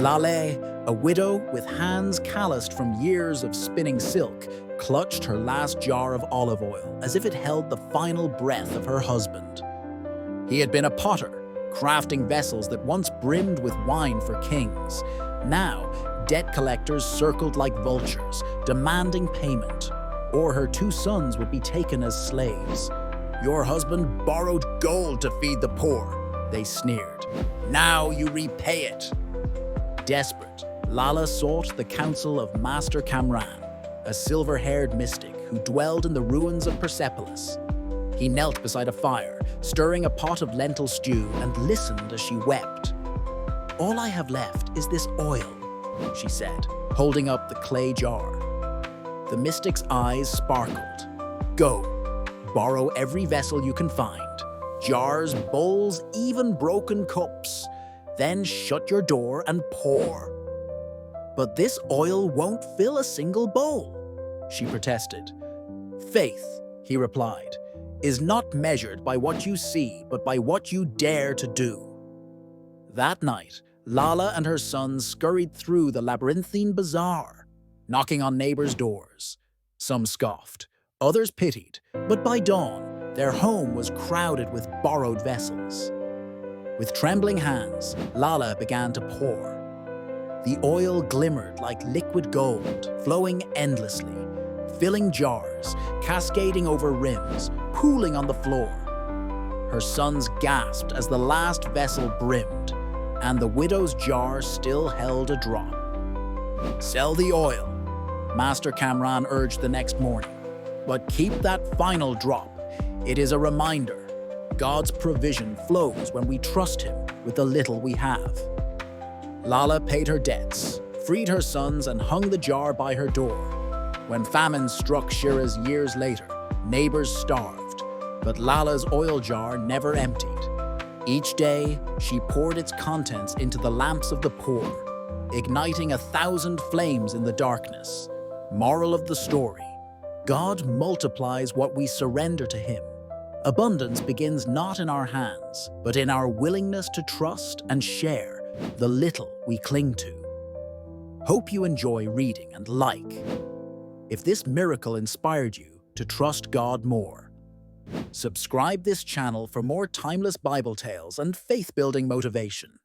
Laleh, a widow with hands calloused from years of spinning silk, clutched her last jar of olive oil as if it held the final breath of her husband. He had been a potter, crafting vessels that once brimmed with wine for kings. Now, debt collectors circled like vultures, demanding payment, or her 2 sons would be taken as slaves. "Your husband borrowed gold to feed the poor," they sneered. "Now you repay it." Desperate, Laleh sought the counsel of Master Kamran, a silver-haired mystic who dwelled in the ruins of Persepolis. He knelt beside a fire, stirring a pot of lentil stew, and listened as she wept. "All I have left is this oil," she said, holding up the clay jar. The mystic's eyes sparkled. "Go, borrow every vessel you can find, jars, bowls, even broken cups. Then shut your door and pour." "But this oil won't fill a single bowl," she protested. "Faith," he replied, "is not measured by what you see, but by what you dare to do." That night, Laleh and her sons scurried through the labyrinthine bazaar, knocking on neighbors' doors. Some scoffed, others pitied, but by dawn, their home was crowded with borrowed vessels. With trembling hands, Laleh began to pour. The oil glimmered like liquid gold, flowing endlessly, filling jars, cascading over rims, pooling on the floor. Her sons gasped as the last vessel brimmed, and the widow's jar still held a drop. "Sell the oil," Master Kamran urged the next morning. "But keep that final drop. It is a reminder. God's provision flows when we trust Him with the little we have." Laleh paid her debts, freed her sons, and hung the jar by her door. When famine struck Shiraz years later, neighbors starved, but Laleh's oil jar never emptied. Each day, she poured its contents into the lamps of the poor, igniting 1,000 flames in the darkness. Moral of the story: God multiplies what we surrender to Him. Abundance begins not in our hands, but in our willingness to trust and share the little we cling to. Hope you enjoy reading and like. If this miracle inspired you to trust God more, subscribe this channel for more timeless Bible tales and faith-building motivation.